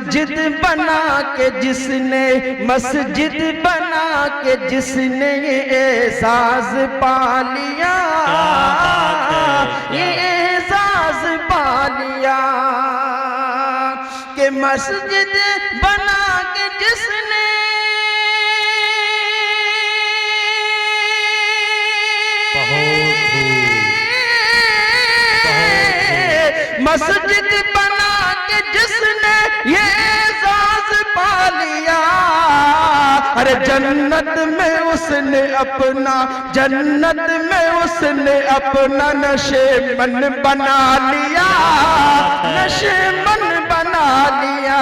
مسجد بنا کے جس نے مسجد بنا کے جس نے یہ اعزاز پا لیا یہ اعزاز پا لیا کہ مسجد بنا کے جس نے مسجد بنا کے جس نے یہ اعزاز پا لیا ارے جنت میں اس نے اپنا نشیمن بنا لیا نشیمن بنا لیا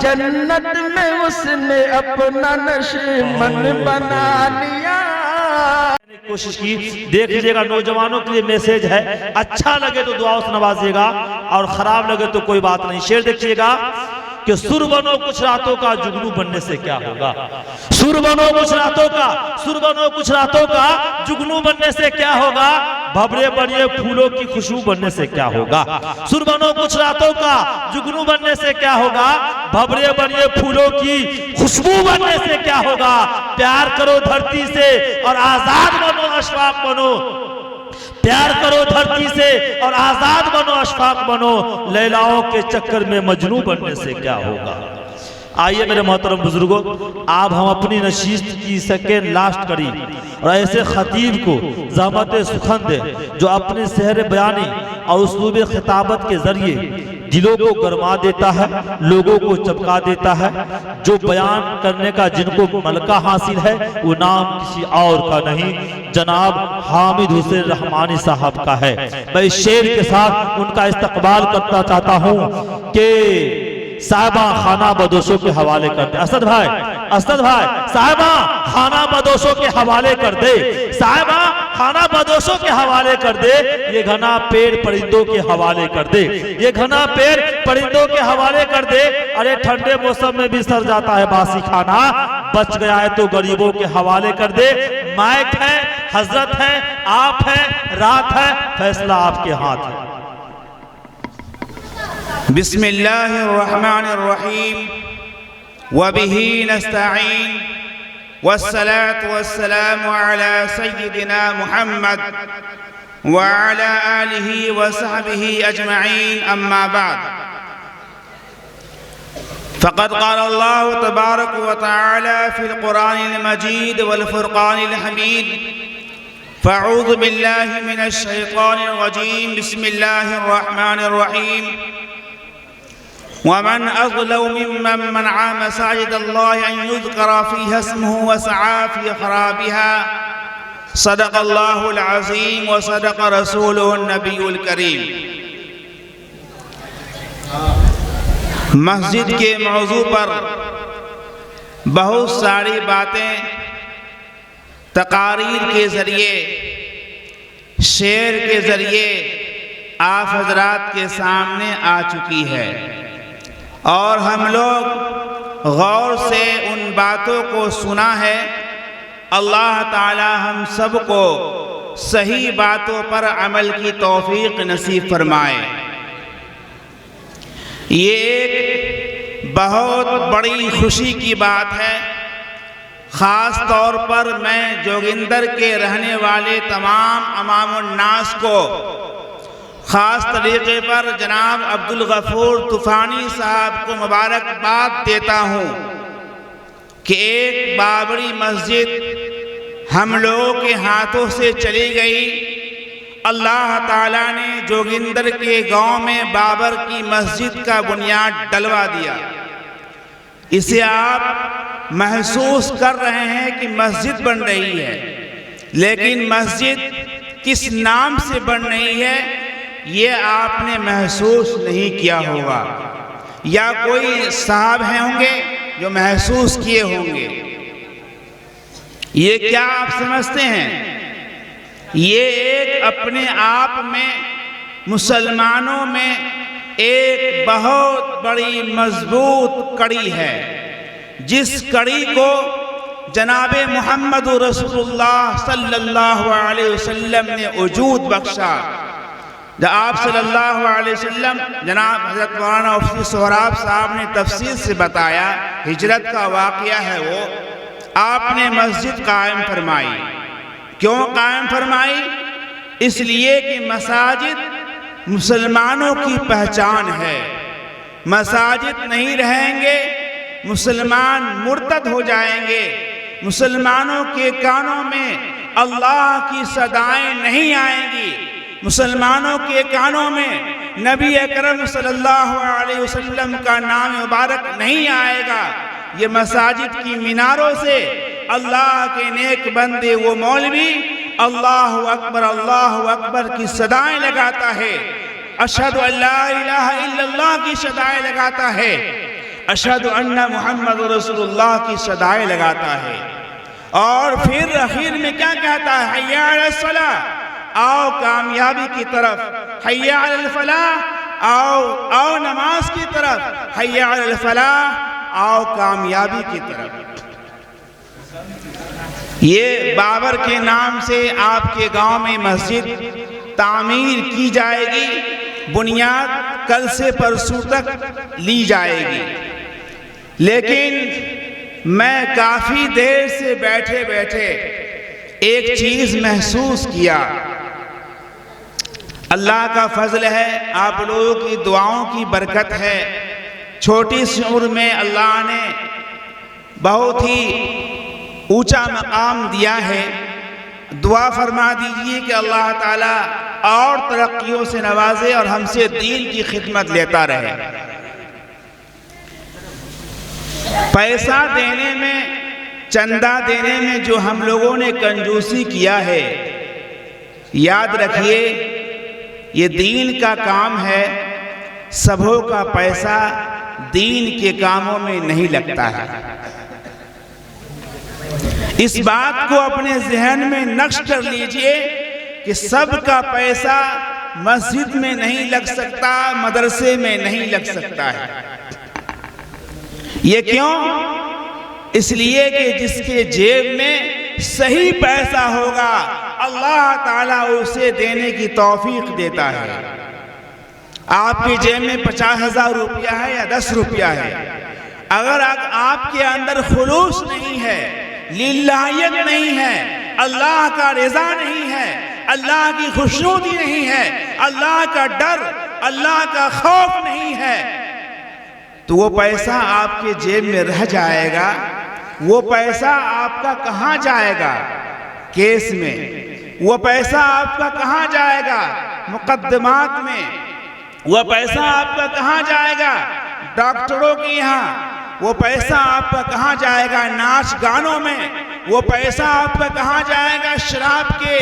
جنت میں اس نے اپنا نشیمن بنا لیا کوشش کی دیکھ لیجئے گا نوجوانوں کے لیے میسیج ہے اچھا لگے تو دعاؤں سے نوازیے گا اور خراب لگے تو کوئی بات نہیں شعر دیکھیے گا کہ سر بنو کچھ راتوں کا جگنو بننے سے کیا ہوگا سر بنو کچھ راتوں کا جگنو بننے سے کیا ہوگا بھبرے بڑھئے پھولوں کی خوشبو بننے سے کیا ہوگا سر بنو کچھ راتوں کا جگنو بننے سے کیا ہوگا بھبرے بڑھئے پھولوں کی خوشبو بننے سے کیا ہوگا پیار کرو دھرتی سے اور آزاد بنو اشفاق بنو پیار کرو دھرتی سے اور آزاد بنو اشفاق بنو لیلاؤں کے چکر میں مجنو بننے سے کیا ہوگا آئیے میرے محترم بزرگوں آپ ہم اپنی نشست کی سیکنڈ لاسٹ کری اور ایسے خطیب کو زحمت سخن دے جو اپنے سحر بیانی اور اسلوب خطابت کے ذریعے دلوں کو گرما دیتا ہے لوگوں کو چپکا دیتا ہے جو بیان کرنے کا جن کو ملکہ حاصل ہے وہ نام کسی اور کا نہیں جناب حامد حسین رحمانی صاحب کا ہے میں اس شعر کے ساتھ ان کا استقبال کرنا چاہتا ہوں کہ صاحبہ خانہ بدوشوں کے حوالے کر دے اسد بھائی صاحبہ خانہ بدوشوں کے حوالے کر دے صاحبہ خانہ بدوشوں کے حوالے کر دے یہ گھنا پیڑ پرندوں کے حوالے کر دے یہ گھنا پیڑ پرندوں کے حوالے کر دے ارے ٹھنڈے موسم میں بھی سر جاتا ہے باسی کھانا بچ گیا ہے تو غریبوں کے حوالے کر دے مائک ہے حضرت ہے آپ ہے رات ہے فیصلہ آپ کے ہاتھ ہے بسم اللہ الرحمن الرحیم وبہ نستعین والصلاة والسلام على سيدنا محمد وعلى آلہ وصحبہ اجمعین اما بعد فقد قال اللہ تبارک وتعالی فی القرآن المجید والفرقان الحمید فاعوذ باللہ من الشیطان الرجیم بسم اللہ الرحمن الرحیم ومن أظلم ممن منع مساجد الله أن يذكر فيها اسمه وسعى في خرابها صدق الله العظيم وصدق رسوله النبي الكريم مسجد کے موضوع پر بہت ساری باتیں تقاریر کے ذریعے شعر کے ذریعے آپ حضرات کے سامنے آ چکی ہے اور ہم لوگ غور سے ان باتوں کو سنا ہے اللہ تعالی ہم سب کو صحیح باتوں پر عمل کی توفیق نصیب فرمائے یہ ایک بہت بڑی خوشی کی بات ہے خاص طور پر میں جوگندر کے رہنے والے تمام عوام الناس کو خاص طریقے پر جناب عبدالغفور طوفانی صاحب کو مبارکباد دیتا ہوں کہ ایک بابری مسجد ہم لوگوں کے ہاتھوں سے چلی گئی اللہ تعالیٰ نے جوگندر کے گاؤں میں بابر کی مسجد کا بنیاد ڈلوا دیا اسے آپ محسوس کر رہے ہیں کہ مسجد بن رہی ہے لیکن مسجد کس نام سے بن رہی ہے یہ آپ نے محسوس نہیں کیا ہوگا یا کوئی صاحب ہیں ہوں گے جو محسوس کیے ہوں گے یہ کیا آپ سمجھتے ہیں یہ ایک اپنے آپ میں مسلمانوں میں ایک بہت بڑی مضبوط کڑی ہے جس کڑی کو جناب محمد رسول اللہ صلی اللہ علیہ وسلم نے وجود بخشا جب آپ صلی اللہ علیہ وسلم جناب حضرت مولانا مفتی سہراب صاحب نے تفصیل سے بتایا، ہجرت کا واقعہ ہے وہ، آپ نے مسجد قائم فرمائی۔ کیوں قائم فرمائی؟ اس لیے کہ مساجد مسلمانوں کی پہچان ہے۔ مساجد نہیں رہیں گے مسلمان مرتد ہو جائیں گے، مسلمانوں کے کانوں میں اللہ کی صدائیں نہیں آئیں گی، مسلمانوں کے کانوں میں نبی اکرم صلی اللہ علیہ وسلم کا نام مبارک نہیں آئے گا۔ یہ مساجد کی میناروں سے اللہ کے نیک بندے وہ مولوی اللہ اکبر کی صدائیں لگاتا ہے، اشہد ان لا الہ الا اللہ کی صدائیں لگاتا ہے، اشہد ان محمد رسول اللہ کی صدائیں لگاتا ہے، اور پھر اخیر میں کیا کہتا ہے؟ حی علی الصلاۃ، آؤ کامیابی کی طرف، حی علی الفلاح، آؤ نماز کی طرف، حی علی الفلاح، آؤ کامیابی کی طرف۔ یہ بابر کے نام سے آپ کے گاؤں میں مسجد تعمیر کی جائے گی، بنیاد کل سے پرسوں تک لی جائے گی، لیکن میں کافی دیر سے بیٹھے بیٹھے ایک چیز محسوس کیا۔ اللہ کا فضل ہے، آپ لوگوں کی دعاؤں کی برکت ہے، چھوٹی سی عمر میں اللہ نے بہت ہی اونچا مقام دیا ہے۔ دعا فرما دیجئے کہ اللہ تعالیٰ اور ترقیوں سے نوازے اور ہم سے دین کی خدمت لیتا رہے۔ پیسہ دینے میں، چندہ دینے میں جو ہم لوگوں نے کنجوسی کیا ہے، یاد رکھیے یہ دین کا کام ہے، سبھوں کا پیسہ دین کے کاموں میں نہیں لگتا ہے۔ اس بات کو اپنے ذہن میں نقش کر لیجئے کہ سب کا پیسہ مسجد میں نہیں لگ سکتا، مدرسے میں نہیں لگ سکتا ہے۔ یہ کیوں؟ اس لیے کہ جس کے جیب میں صحیح پیسہ ہوگا اللہ تعالیٰ اسے دینے کی توفیق دیتا ہے۔ آپ کی جیب میں 50,000 روپیہ ہے یا 10 روپیہ ہے، اگر آپ کے اندر خلوص نہیں ہے، للہیت نہیں ہے، اللہ کا رضا نہیں ہے، اللہ کی خوشنودی نہیں ہے، اللہ کا ڈر، اللہ کا خوف نہیں ہے، تو وہ پیسہ آپ کے جیب میں رہ جائے گا۔ وہ پیسہ آپ کا کہاں جائے گا؟ کیس میں۔ وہ پیسہ آپ کا کہاں جائے گا؟ مقدمات میں۔ وہ پیسہ آپ کا کہاں جائے گا؟ ڈاکٹروں کے یہاں۔ وہ پیسہ آپ کا کہاں جائے گا؟ ناچ گانوں میں۔ وہ پیسہ آپ کا کہاں جائے گا؟ شراب کے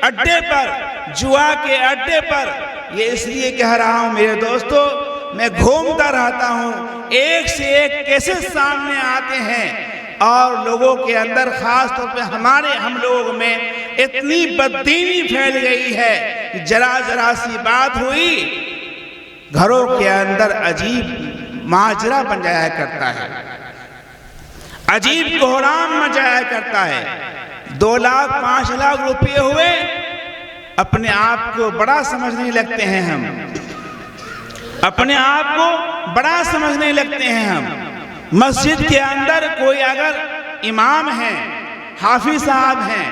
اڈے پر، جوا کے اڈے پر۔ یہ اس لیے کہہ رہا ہوں میرے دوستو، میں گھومتا رہتا ہوں، ایک سے ایک کیسز سامنے آتے ہیں، اور لوگوں کے اندر خاص طور پہ ہم لوگوں میں اتنی بددینی پھیل گئی ہے کہ ذرا سی بات ہوئی گھروں کے اندر عجیب ماجرا بن جایا کرتا ہے، عجیب کوہرام مچایا کرتا ہے۔ 2 لاکھ 5 لاکھ روپے ہوئے، اپنے آپ کو بڑا سمجھنے لگتے ہیں ہم، اپنے آپ کو بڑا سمجھنے لگتے ہیں ہم۔ مسجد کے اندر کوئی اگر امام ہیں، حافظ صاحب ہیں،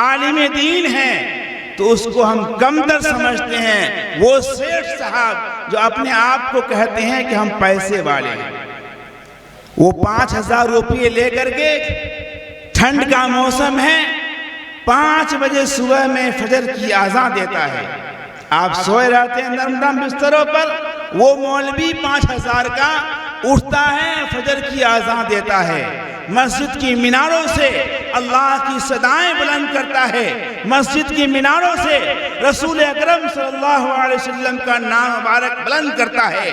عالم دین ہیں، تو اس کو ہم کمتر سمجھتے ہیں۔ وہ سیٹھ صاحب جو اپنے آپ کو کہتے ہیں کہ ہم پیسے والے ہیں، وہ 5,000 روپے لے کر کے، ٹھنڈ کا موسم ہے، 5 بجے صبح میں فجر کی اذان دیتا ہے، آپ سوئے رہتے ہیں نرم بستروں پر، وہ مولوی 5,000 کا اٹھتا ہے، فجر کی اذان دیتا ہے، مسجد کی میناروں سے اللہ کی صدائیں بلند کرتا ہے، مسجد کی میناروں سے رسول اکرم صلی اللہ علیہ وسلم کا نام مبارک بلند کرتا ہے،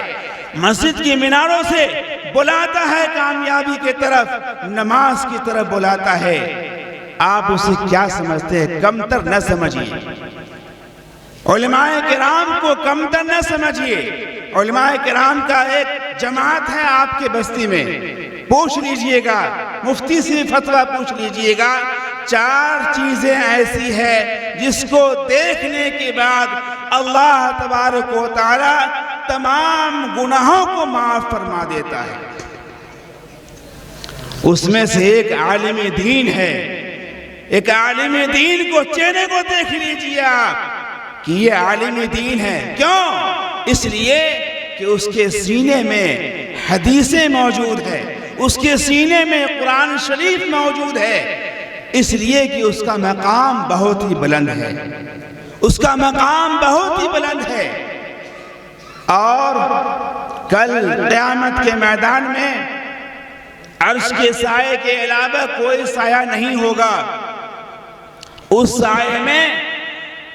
مسجد کی میناروں سے بلاتا ہے کامیابی کی طرف، نماز کی طرف بلاتا ہے۔ آپ اسے کیا سمجھتے ہیں؟ کمتر نہ سمجھیے، علماء کرام کو کمتر نہ سمجھیے۔ علماء کرام کا ایک جماعت ہے آپ کے بستی میں، پوچھ لیجئے گا، مفتی سے فتویٰ پوچھ لیجئے گا، 4 چیزیں ایسی ہیں جس کو دیکھنے کے بعد اللہ تبارک و تعالی تمام گناہوں کو معاف فرما دیتا ہے۔ اس میں سے ایک عالم دین ہے۔ ایک عالم دین کو چہرے کو دیکھ لیجیے آپ کہ یہ عالم دین ہے۔ کیوں؟ اس لیے کہ اس کے سینے میں حدیثیں موجود ہے، اس کے سینے میں قرآن شریف موجود ہے، اس لیے کہ اس کا مقام بہت ہی بلند ہے، اس کا مقام بہت ہی بلند ہے۔ اور کل قیامت کے میدان میں عرش کے سائے کے علاوہ کوئی سایہ نہیں ہوگا۔ اس سائے میں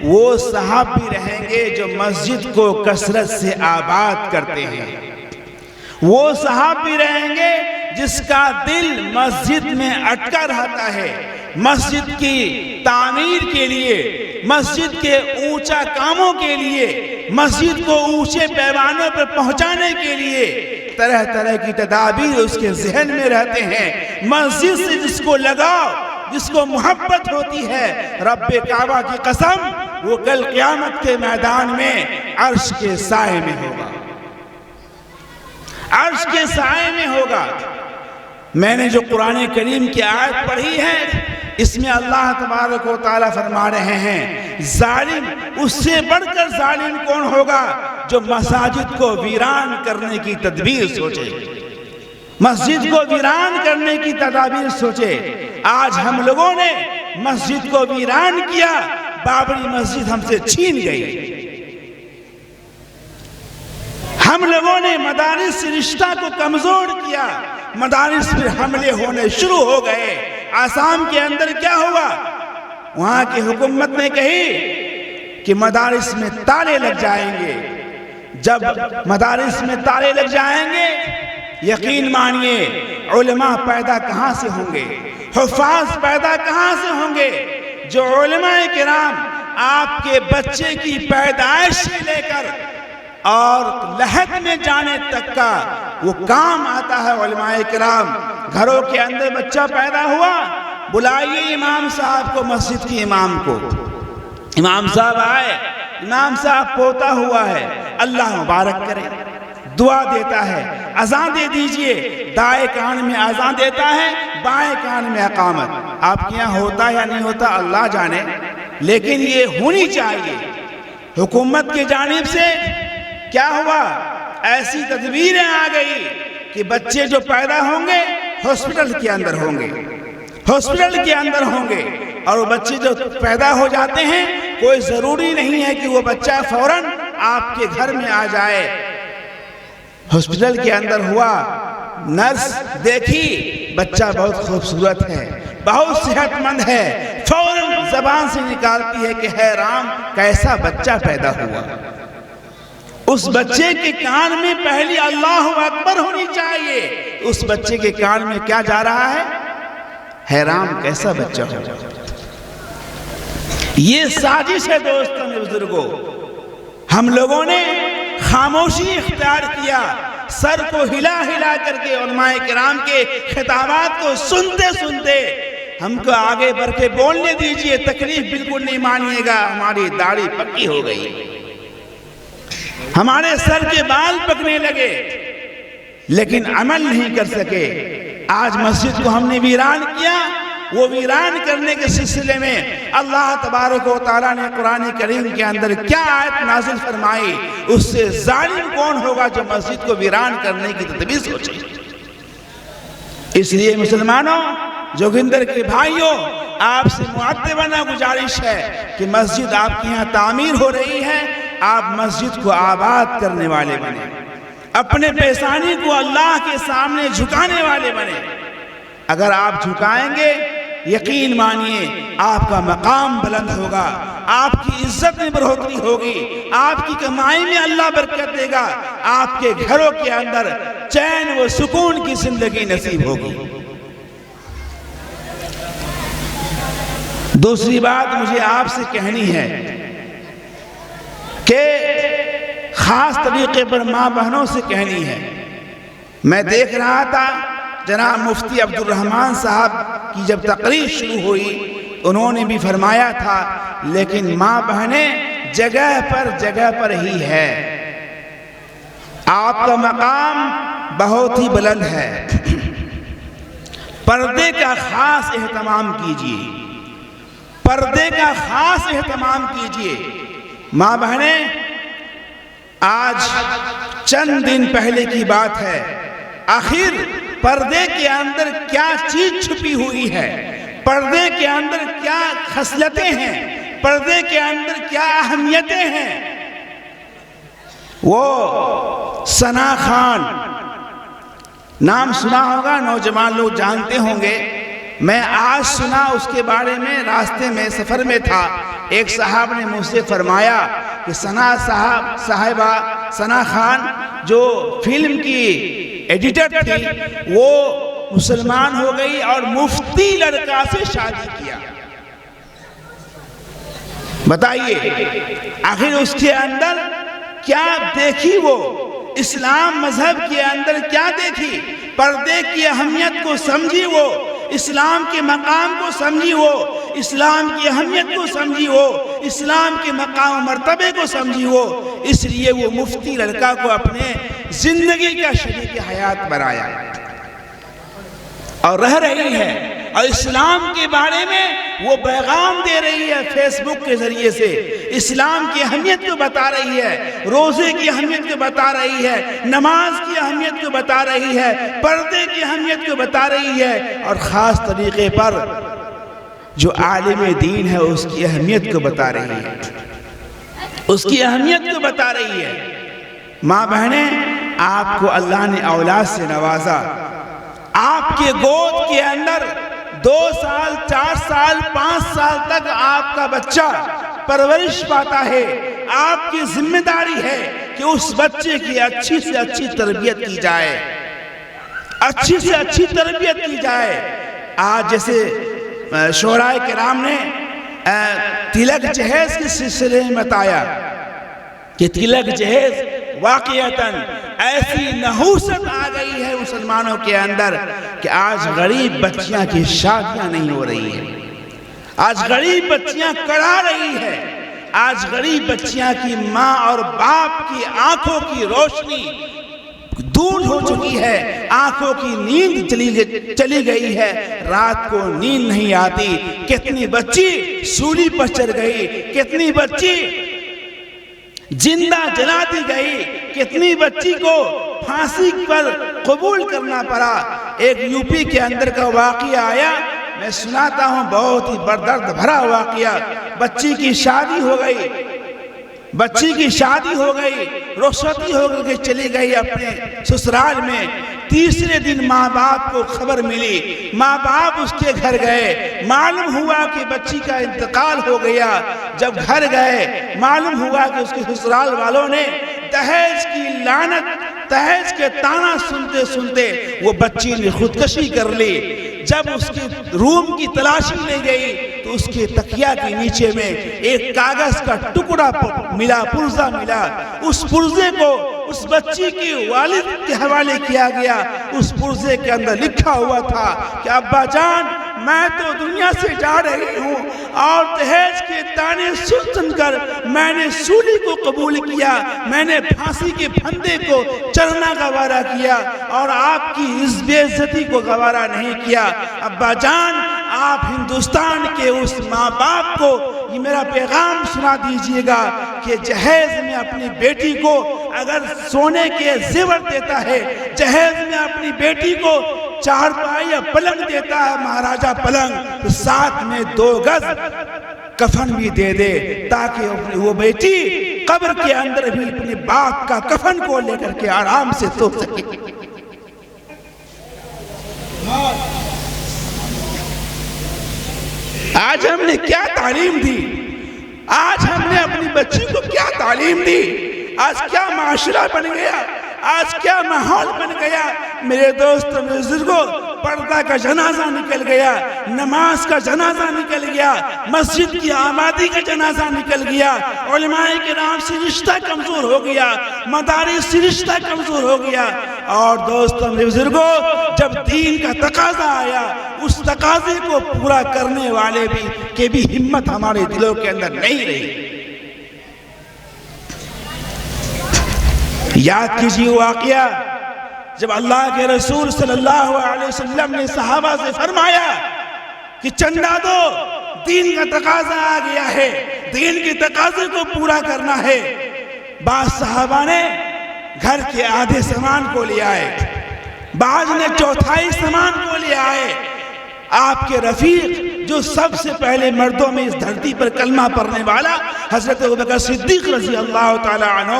وہ صحابی رہیں گے جو مسجد کو کثرت سے آباد کرتے ہیں، وہ صحابی رہیں گے جس کا دل مسجد میں اٹکا رہتا ہے، مسجد کی تعمیر کے لیے، مسجد کے اونچا کاموں کے لیے، مسجد کو اونچے پیمانوں پر پہنچانے کے لیے طرح طرح کی تدابیر اس کے ذہن میں رہتے ہیں۔ مسجد سے جس کو لگاؤ، جس کو محبت ہوتی ہے، رب کعبہ کی قسم، وہ کل قیامت کے میدان میں عرش کے سائے میں ہوگا، عرش کے سائے میں ہوگا۔ میں نے جو قرآن کریم کی آیت پڑھی ہے، اس میں اللہ تبارک و تعالیٰ فرما رہے ہیں ظالم، اس سے بڑھ کر ظالم کون ہوگا جو مساجد کو ویران کرنے کی تدبیر سوچے، مسجد کو ویران کرنے کی تدابیر سوچے۔ آج ہم لوگوں نے مسجد کو ویران کیا، بابری مسجد ہم سے چھین گئی۔ ہم لوگوں نے مدارس سے رشتہ کو کمزور کیا، مدارس پر حملے ہونے شروع ہو گئے۔ آسام کے اندر کیا ہوا؟ وہاں کی حکومت نے کہی کہ مدارس میں تالے لگ جائیں گے۔ جب مدارس میں تالے لگ جائیں گے، یقین مانیے علماء پیدا کہاں سے ہوں گے، حفاظ پیدا کہاں سے ہوں گے؟ جو علماء کرام آپ کے بچے کی پیدائش سے لے کر اور لحد میں جانے تک کا وہ کام آتا ہے علماء کرام۔ گھروں کے اندر بچہ پیدا ہوا، بلائیے امام صاحب کو، مسجد کی امام کو۔ امام صاحب آئے، امام صاحب پوتا ہوا ہے، اللہ مبارک کرے، دعا دیتا ہے، اذان دے دیجئے، دائیں کان میں اذان دیتا ہے، بائیں کان میں اقامت۔ آپ کے یہاں ہوتا یا نہیں ہوتا اللہ جانے، لیکن یہ ہونی چاہیے۔ حکومت کی جانب سے کیا ہوا؟ ایسی تدبیریں آ گئی کہ بچے جو پیدا ہوں گے ہاسپٹل کے اندر ہوں گے، ہاسپٹل کے اندر ہوں گے، اور وہ بچے جو پیدا ہو جاتے ہیں کوئی ضروری نہیں ہے کہ وہ بچہ فوراً آپ کے گھر میں آ جائے۔ ہاسپٹل کے اندر ہوا، نرس دیکھی بچہ بہت خوبصورت ہے، بہت صحت مند ہے، فوراً زبان سے نکالتی ہے کہ ہے رام کیسا بچہ پیدا ہوا۔ اس بچے کے کان میں پہلی اللہ اکبر ہونی چاہیے۔ اس بچے کے کان میں کیا جا رہا ہے؟ حیران کیسا بچہ ہو۔ یہ سازش ہے دوستوں بزرگوں۔ ہم لوگوں نے خاموشی اختیار کیا، سر کو ہلا ہلا کر کے علماء کرام کے خطابات کو سنتے سنتے ہم کو آگے بڑھ کے بولنے دیجئے، تکلیف بالکل نہیں مانیے گا۔ ہماری داڑھی پکی ہو گئی، ہمارے سر کے بال پکنے لگے، لیکن عمل نہیں کر سکے۔ آج مسجد کو ہم نے ویران کیا۔ وہ ویران کرنے کے سلسلے میں اللہ تبارک و تعالیٰ نے قرآن کریم کے اندر کیا آیت نازل فرمائی؟ اس سے ظالم کون ہوگا جو مسجد کو ویران کرنے کی تدبیر سوچے؟ اس لیے مسلمانوں، جوگندر کے بھائیوں، آپ سے مؤدبانہ گزارش ہے کہ مسجد آپ کے یہاں تعمیر ہو رہی ہے، آپ مسجد کو آباد کرنے والے بنے، اپنے پیشانی کو اللہ کے سامنے جھکانے والے بنے۔ اگر آپ جھکائیں گے، یقین مانیے آپ کا مقام بلند ہوگا، آپ کی عزت میں بڑھوتری ہوگی، آپ کی کمائی میں اللہ برکت دے گا، آپ کے گھروں کے اندر چین و سکون کی زندگی نصیب ہوگی۔ دوسری بات مجھے آپ سے کہنی ہے کہ خاص طریقے پر ماں بہنوں سے کہنی ہے۔ میں دیکھ رہا تھا جناب مفتی عبد الرحمن صاحب کی جب تقریر شروع ہوئی، انہوں نے بھی فرمایا تھا، لیکن ماں بہنیں جگہ پر ہی ہے. آپ کا مقام بہت ہی بلند ہے. پردے کا خاص اہتمام کیجیے. پردے کا خاص اہتمام کیجیے. ماں بہنیں، آج چند دن پہلے کی بات ہے. آخر پردے کے اندر کیا چیز چھپی ہوئی ہے؟ پردے کے اندر کیا خصلتیں ہیں؟ پردے کے اندر کیا اہمیتیں ہیں؟ وہ ثنا خان نام سنا ہوگا، نوجوان لوگ جانتے ہوں گے. میں آج سنا اس کے بارے میں، راستے میں سفر میں تھا. ایک صاحب نے مجھ سے فرمایا کہ صاحبہ ثنا خان جو فلم کی ایڈیٹر تھی، وہ مسلمان ہو گئی اور مفتی لڑکا سے شادی کیا. بتائیے آخر اس کے اندر کیا دیکھی؟ وہ اسلام مذہب کے اندر کیا دیکھی؟ پردے کی اہمیت کو سمجھی، وہ اسلام کے مقام کو سمجھی، وہ اسلام کی اہمیت کو سمجھی، وہ اسلام کے مقام و مرتبے کو سمجھی. وہ اس لیے وہ مفتی لڑکا کو اپنے زندگی کا شریک حیات بنایا اور رہ رہی ہے. اور اسلام کے بارے میں وہ پیغام دے رہی ہے فیس بک کے ذریعے سے. اسلام کی اہمیت کو بتا رہی ہے، روزے کی اہمیت کو بتا رہی ہے، نماز کی اہمیت کو بتا رہی ہے، پردے کی اہمیت کو بتا رہی ہے، اور خاص طریقے پر جو عالم دین ہے اس کی اہمیت کو بتا رہی ہے. اس کی اہمیت کو بتا رہی ہے. ماں بہنیں، آپ کو اللہ نے اولاد سے نوازا. آپ کے گود کے اندر 2 سال 4 سال 5 سال تک آپ کا بچہ پرورش پاتا ہے. آپ کی ذمہ داری ہے کہ اس بچے کی اچھی سے اچھی تربیت کی جائے، اچھی سے اچھی تربیت کی جائے. آج جیسے شعراء کرام نے تلک جہیز کے سلسلے میں بتایا کہ تلک جہیز واقعتاً ایسی نحوست آ گئی ہے مسلمانوں کے اندر کہ آج غریب بچیاں کی شادیاں نہیں ہو رہی ہیں. آج غریب بچیاں کڑا رہی ہے. آج غریب بچیاں کی ماں اور باپ کی آنکھوں کی روشنی دور ہو چکی ہے. آنکھوں کی نیند چلی گئی ہے. رات کو نیند نہیں آتی. کتنی بچی سولی پر چڑھ گئی، کتنی بچی زندہ جلا دی گئی، کتنی بچی کو پھانسی پر قبول کرنا پڑا. ایک یو پی کے اندر کا واقعہ آیا، میں سناتا ہوں، بہت ہی بردرد بھرا واقعہ. بچی کی شادی ہو گئی، بچی کی شادی ہو گئی، رخصتی ہو کے چلی گئی اپنے سسرال میں. تیسرے دن ماں باپ کو خبر ملی. ماں باپ اس کے گھر گئے. معلوم ہوا کہ بچی کا انتقال ہو گیا. جب گھر گئے معلوم ہوا کہ اس کے سسرال والوں نے دہیج کی لعنت، دہیج کے تانا سنتے سنتے وہ بچی نے خودکشی کر لی. جب اس کے روم کی تلاشی لے گئی تو اس کے تکیہ کے نیچے میں ایک کاغذ کا ٹکڑا ملا، پرزہ ملا. اس پرزے کو اس بچی کی والد کے حوالے کیا گیا. اس پرزے کے اندر لکھا ہوا تھا کہ ابا جان، میں تو دنیا سے جا رہی ہوں اور دہیج کے تانے سن کر میں نے سولی کو قبول کیا، میں نے پھانسی کے پھندے کو چڑھنا گوارا کیا اور آپ کی اس بے عزتی کو گوارا نہیں کیا. ابا جان، آپ ہندوستان کے اس ماں باپ کو یہ میرا پیغام سنا دیجئے گا کہ جہیز میں اپنی بیٹی کو اگر سونے کے زیور دیتا ہے، جہیز میں اپنی بیٹی کو چارپائی یا پلنگ دیتا ہے، مہاراجہ پلنگ، تو ساتھ میں 2 گز کفن بھی دے دے تاکہ وہ بیٹی قبر کے اندر بھی اپنے باپ کا کفن کو لے کر کے آرام سے سو سکے. آج ہم نے کیا تعلیم دی؟ آج ہم نے اپنی بچی کو کیا تعلیم دی؟ آج کیا معاشرہ بن گیا؟ آج کیا ماحول بن گیا؟ میرے دوست بزرگوں، پردہ کا جنازہ نکل گیا، نماز کا جنازہ نکل گیا، مسجد کی آبادی کا جنازہ نکل گیا، علماء کرام سے رشتہ کمزور ہو گیا، مدارس سے رشتہ کمزور ہو گیا. اور دوستوں بزرگوں، جب دین کا تقاضا آیا، اس تقاضے کو پورا کرنے والے بھی ہمت ہمارے دلوں کے اندر نہیں رہی. یاد کیجیے واقعہ جب اللہ کے رسول صلی اللہ علیہ وسلم نے صحابہ سے فرمایا کہ چندہ دو، دین کا تقاضا آ گیا ہے، دین کے تقاضے کو پورا کرنا ہے۔ بعض صحابہ نے گھر کے آدھے سامان کو لے آئے، بعض نے چوتھائی سامان کو لے آئے۔ آپ کے رفیق جو سب سے پہلے مردوں میں اس دھرتی پر کلمہ پڑھنے والا حضرت ابوبکر صدیق رضی اللہ تعالی عنہ،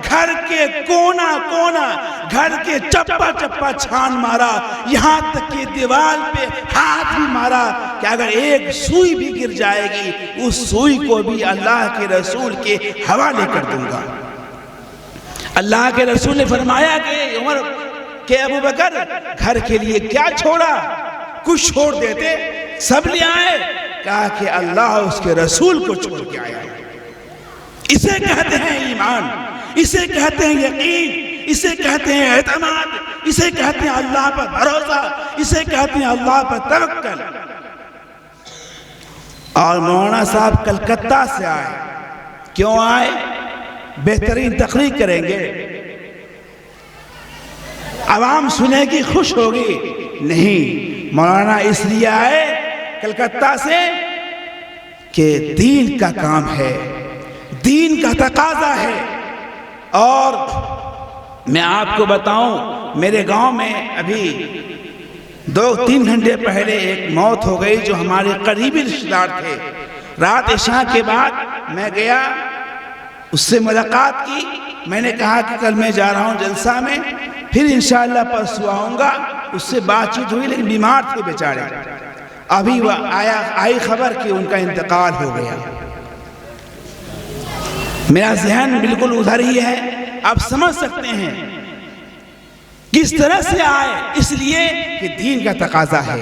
گھر کے کونا کونا، گھر کے چپا چپا چھان مارا، یہاں تک کہ دیوار پہ ہاتھ بھی مارا کہ اگر ایک سوئی بھی گر جائے گی اس سوئی کو بھی اللہ کے رسول کے حوالے کر دوں گا۔ اللہ کے رسول نے فرمایا کہ عمر کہ ابوبکر گھر کے لیے کیا چھوڑا؟ کچھ چھوڑ دیتے، سب لے آئے۔ کہا کہ اللہ اس کے رسول کو چھوڑ کے آیا۔ اسے کہتے ہیں ایمان، اسے کہتے ہیں یقین، اسے کہتے ہیں اعتماد، اسے کہتے ہیں اللہ پر بھروسہ، اسے کہتے ہیں اللہ پر توکل۔ اور مولانا صاحب کلکتہ سے آئے، کیوں آئے؟ بہترین تقریر کریں گے، عوام سنے گی، خوش ہوگی؟ نہیں، مولانا اس لیے آئے کلکتہ سے کہ دین کا کام ہے، دین کا تقاضا ہے۔ اور میں آپ کو بتاؤں، میرے گاؤں میں ابھی 2-3 گھنٹے پہلے ایک موت ہو گئی جو ہمارے قریبی رشتہ دار تھے۔ رات عشاء کے بعد میں گیا، اس سے ملاقات کی، میں نے کہا کہ کل میں جا رہا ہوں جلسہ میں، پھر انشاءاللہ پرسوں آؤں گا۔ اس سے بات چیت ہوئی لیکن بیمار تھے بیچارے۔ ابھی وہ آئی خبر کہ ان کا انتقال ہو گیا۔ میرا ذہن بالکل ادھر ہی ہے، آپ سمجھ سکتے ہیں کس طرح سے آئے، اس لیے کہ دین کا تقاضا ہے۔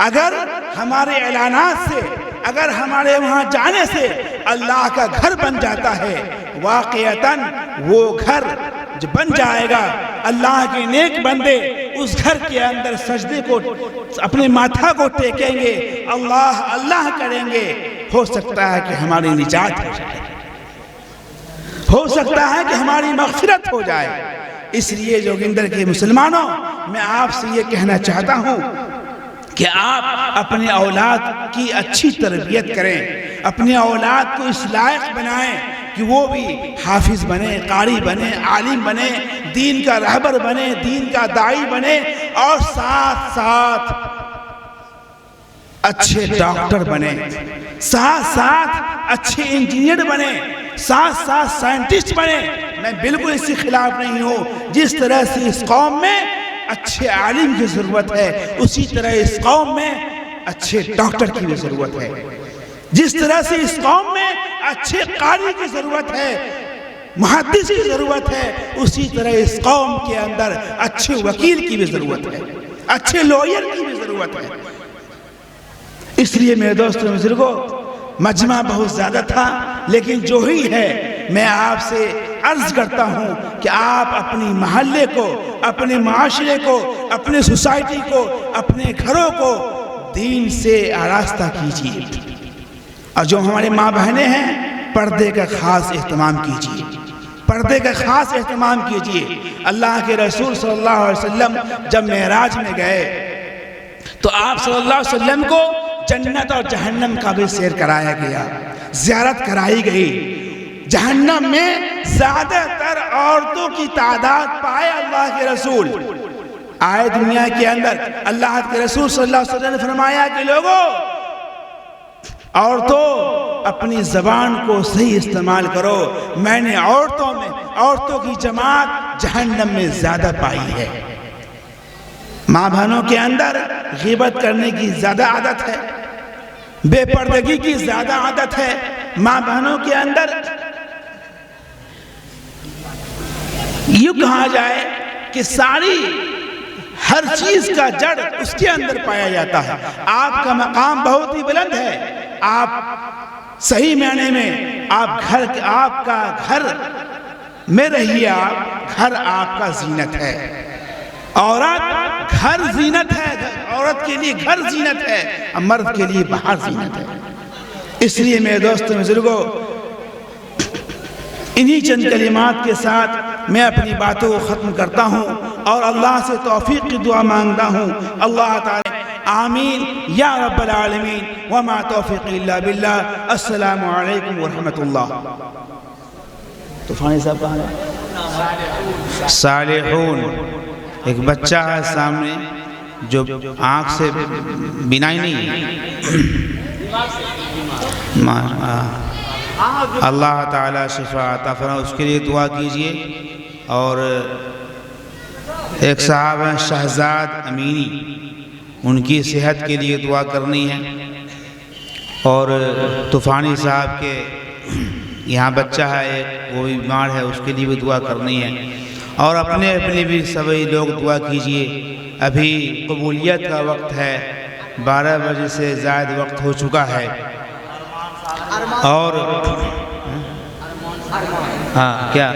اگر ہمارے اعلانات سے، اگر ہمارے وہاں جانے سے اللہ کا گھر بن جاتا ہے، واقعتاً وہ گھر جو بن جائے گا، اللہ کے نیک بندے اس گھر کے اندر سجدے کو، اپنے ماتھا کو ٹیکیں گے، اللہ اللہ کریں گے۔ ہو سکتا ہے کہ ہماری نجات ہو جائے، ہو سکتا ہے کہ ہماری مغفرت ہو جائے۔ اس لیے جوگندر کے مسلمانوں، میں آپ سے یہ کہنا چاہتا ہوں کہ آپ اپنے اولاد کی اچھی تربیت کریں، اپنے اولاد کو اس لائق بنائیں کہ وہ بھی حافظ بنے، قاری بنے، عالم بنے، دین کا رہبر بنے، دین کا داعی بنے، اور ساتھ ساتھ اچھے ڈاکٹر بنے، ساتھ ساتھ اچھے انجینئر بنے، ساتھ ساتھ سائنٹسٹ بنے۔ میں بالکل اس کے خلاف نہیں ہوں۔ جس طرح سے اس قوم میں اچھے عالم کی ضرورت ہے، اسی طرح اس قوم میں اچھے ڈاکٹر کی بھی ضرورت ہے۔ جس طرح سے اس قوم میں اچھے قاری کی ضرورت ہے، محدث کی ضرورت ہے، اسی طرح اس قوم کے اندر اچھے وکیل کی بھی ضرورت ہے، اچھے لوئر کی بھی ضرورت ہے۔ اس لیے میرے دوستوں بزرگوں، مجمع بہت زیادہ تھا، لیکن جو ہی ہے میں آپ سے عرض کرتا ہوں کہ آپ اپنی محلے کو، اپنے معاشرے کو، اپنے سوسائٹی کو، اپنے گھروں کو دین سے آراستہ کیجیے۔ اور جو ہمارے ماں بہنیں ہیں، پردے کا خاص اہتمام کیجیے، پردے کا خاص اہتمام کیجیے۔ اللہ کے رسول صلی اللہ علیہ وسلم جب معراج میں گئے تو آپ صلی اللہ علیہ وسلم کو جنت اور جہنم کا بھی سیر کرایا گیا، زیارت کرائی گئی۔ جہنم میں زیادہ تر عورتوں کی تعداد پائے اللہ کے رسول آئے دنیا کے اندر۔ اللہ کے رسول صلی اللہ علیہ وسلم نے فرمایا کہ لوگوں، عورتوں اپنی زبان کو صحیح استعمال کرو، میں نے عورتوں کی جماعت جہنم میں زیادہ پائی ہے۔ ماں بہنوں کے اندر غیبت کرنے کی زیادہ عادت ہے، بے پردگی کی زیادہ عادت ہے۔ ماں بہنوں کے اندر یوں کہا جائے کہ ساری ہر چیز کا جڑ اس کے اندر پایا جاتا ہے۔ آپ کا مقام بہت ہی بلند ہے، آپ صحیح معنی میں آپ کا گھر میں رہیے، آپ گھر آپ کا زینت ہے۔ عورت گھر زینت ہے، عورت کے لیے گھر زینت ہے، مرد کے لیے باہر زینت ہے۔ اس لیے میرے دوستوں بزرگوں، انہی چند کلمات کے ساتھ میں اپنی باتوں کو ختم کرتا ہوں اور اللہ سے توفیق کی دعا مانگتا ہوں. اللہ تعالی آمین یا رب العالمین. وما توفیق الا باللہ. السلام علیکم ورحمۃ اللہ. طوفانی صاحب کہاں ہے؟ صالحون ایک بچہ ہے سامنے جو آنکھ سے بینائی نہیں ہے. اللہ تعالی شفا عطا فرمائے. اس کے لیے دعا کیجئے. اور ایک صاحب ہیں شہزاد امینی, ان کی صحت کے لیے دعا کرنی ہے. اور طوفانی صاحب کے یہاں بچہ ہے ایک, وہ بھی بیمار ہے, اس کے لیے بھی دعا کرنی ہے. اور اپنے بھی سبھی لوگ دعا کیجئے. ابھی قبولیت کا وقت ہے, 12 بجے سے زائد وقت ہو چکا ہے. اور کیا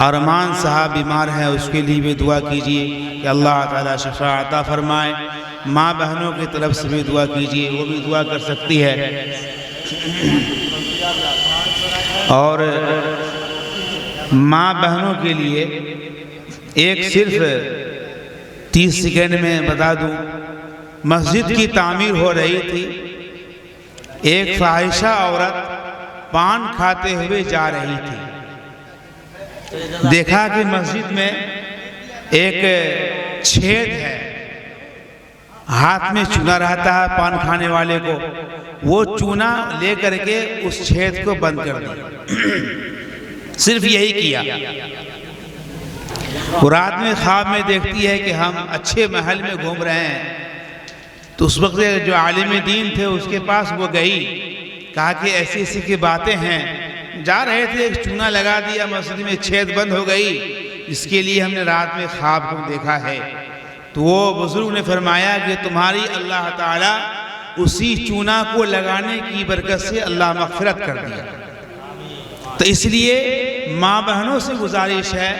ارمان صاحب بیمار ہیں, اس کے لیے بھی دعا کیجئے کہ اللہ تعالی شفا عطا فرمائے. ماں بہنوں کی طرف سے بھی دعا کیجئے, وہ بھی دعا کر سکتی ہے. اور ماں بہنوں کے لیے ایک صرف 30 سیکنڈ میں بتا دوں, مسجد کی تعمیر ہو رہی تھی. ایک فاحشہ عورت پان کھاتے ہوئے جا رہی تھی. دیکھا کہ مسجد میں ایک چھید ہے, ہاتھ میں چونا رہتا ہے پان کھانے والے کو. وہ چونا لے کر کے اس چھید کو بند کر دیا. صرف یہی کیا. رات میں خواب میں دیکھتی ہے کہ ہم اچھے محل میں گھوم رہے ہیں. تو اس وقت جو عالم دین تھے اس کے پاس وہ گئی, کہا کہ ایسی ایسی کی باتیں ہیں. جا رہے تھے, ایک چونا لگا دیا, مسجد میں چھید بند ہو گئی. اس کے لیے ہم نے رات میں خواب کو دیکھا ہے. تو وہ بزرگ نے فرمایا کہ تمہاری اللہ تعالیٰ اسی چونا کو لگانے کی برکت سے اللہ مغفرت کر دیا. تو اس لیے ماں بہنوں سے گزارش ہے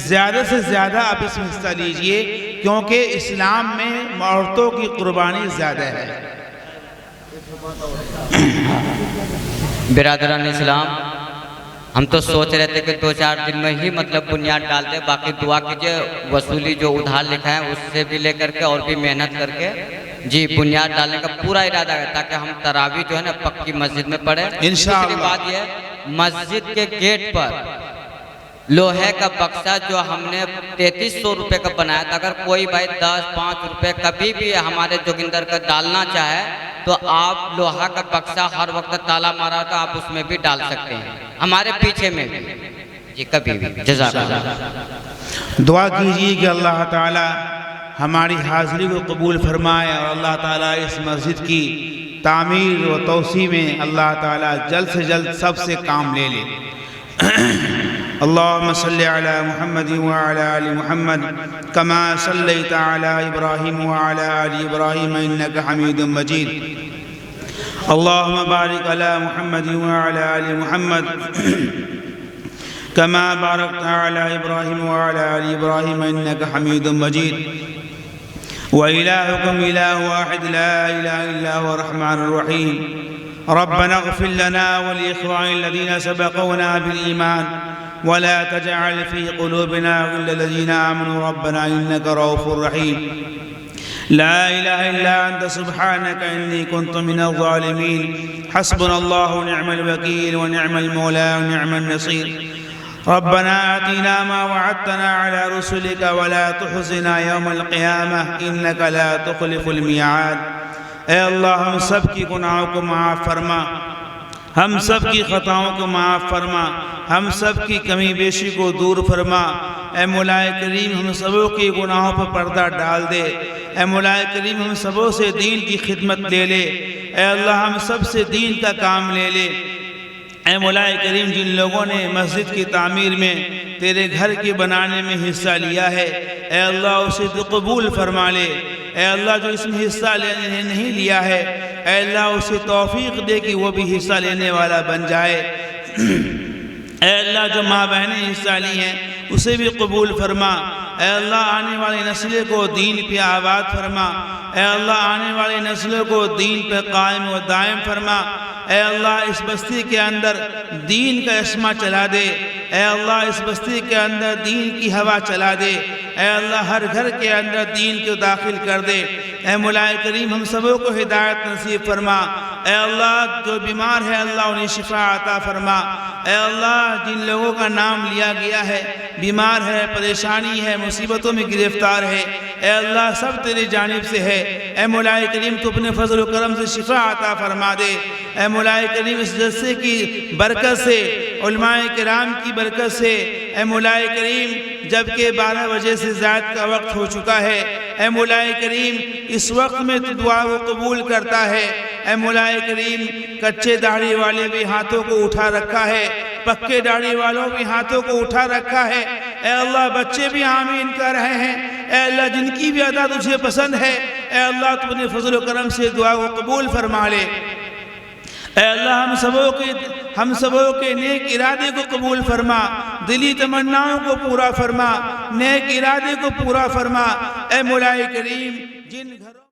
زیادہ سے زیادہ آپ اس میں حصہ لیجئے, کیونکہ اسلام میں عورتوں کی قربانی زیادہ ہے. برادران اسلام, ہم تو سوچ رہے تھے کہ 2-4 دن میں ہی مطلب بنیاد ڈال دیں. باقی دعا کیجئے, وصولی جو ادھار لکھا ہے اس سے بھی لے کر کے اور بھی محنت کر کے جی بنیاد ڈالنے کا پورا ارادہ ہے, تاکہ ہم تراویح جو ہے نا پکی مسجد میں پڑھیں. انشاءاللہ. بات یہ مسجد کے گیٹ پر لوہے کا بکسا جو ہم نے 3300 روپے کا بنایا تھا, اگر کوئی بھائی 10-5 روپے کبھی بھی ہمارے جوگندر کا ڈالنا چاہے تو آپ لوہا کا بکسا ہر وقت تالا مارا تو آپ اس میں بھی ڈال سکتے ہیں, ہمارے پیچھے میں بھی جی کبھی بھی. جزاک اللہ. دعا کیجئے کہ اللہ تعالی ہماری حاضری کو قبول فرمائے, اور اللہ تعالی اس مسجد کی تعمیر و توسیع میں اللہ تعالی جلد سے جلد سب سے کام لے لے. اللهم صل على محمد وعلى آل محمد كما صليت على إبراهيم وعلى آل إبراهيم إنك حميد مجيد. اللهم بارك على محمد وعلى آل محمد كما باركت على إبراهيم وعلى آل إبراهيم إنك حميد مجيد. وإلهكم إله واحد لا إله إلا هو الرحمن الرحيم. ربنا اغفر لنا ولإخواننا الذين سبقونا بالإيمان ولا تجعل في قلوبنا غلا للذين آمنوا ربنا إنك رؤوف رحيم. لا إله إلا أنت سبحانك إني كنت من الظالمين. حسبنا الله ونعم الوكيل ونعم المولى ونعم النصير. ربنا آتنا ما وعدتنا على رسلك ولا تخزنا يوم القيامة إنك لا تخلف الميعاد. اے اللہ ہم سب کی گناہوں کو معاف فرما, ہم سب کی خطاؤں کو معاف فرما, ہم سب کی کمی بیشی کو دور فرما. اے مولا کریم ہم سبوں کی گناہوں پر پردہ ڈال دے. اے مولا کریم ہم سبوں سے دین کی خدمت لے لے. اے اللہ ہم سب سے دین کا کام لے لے. اے مولا کریم جن لوگوں نے مسجد کی تعمیر میں تیرے گھر کے بنانے میں حصہ لیا ہے, اے اللہ اسے قبول فرما لے. اے اللہ جو اس میں حصہ لینے نہیں لیا ہے, اے اللہ اسے توفیق دے کہ وہ بھی حصہ لینے والا بن جائے. اے اللہ جو ماں بہنیں حصہ لی ہیں اسے بھی قبول فرما. اے اللہ آنے والی نسلوں کو دین پہ آباد فرما. اے اللہ آنے والی نسلوں کو دین پہ قائم و دائم فرما. اے اللہ اس بستی کے اندر دین کا اسما چلا دے، اے اللہ اس بستی کے اندر دین کی ہوا چلا دے، اے اللہ ہر گھر کے اندر دین کو داخل کر دے، اے مولا کریم ہم سبوں کو ہدایت نصیب فرما، اے اللہ جو بیمار ہے اللہ انہیں شفا عطا فرما، اے اللہ جن لوگوں کا نام لیا گیا ہے بیمار ہے، پریشانی ہے، مصیبتوں میں گرفتار ہے، اے اللہ سب تیری جانب سے ہے، اے مولا کریم تو اپنے فضل و کرم سے شفا عطا فرما دے، اے مولا کریم اس جلسے کی برکت سے، علماء کرام کی برکت سے، اے مولا کریم جبکہ 12 بجے سے زیادہ کا وقت ہو چکا ہے، اے مولا کریم اس وقت میں تو دعا کو قبول کرتا ہے، اے مولا کریم کچے داڑھی والے بھی ہاتھوں کو اٹھا رکھا ہے، پکے داڑھی والوں بھی ہاتھوں کو اٹھا رکھا ہے، اے اللہ بچے بھی آمین کر رہے ہیں، اے اللہ جن کی بھی ادا تجھے پسند ہے، اے اللہ تو اپنے فضل و کرم سے دعا کو قبول فرما لے، اے اللہ ہم سبوں کے نیک ارادے کو قبول فرما، دلی تمناؤں کو پورا فرما، نیک ارادے کو پورا فرما، اے مولا کریم جن گھروں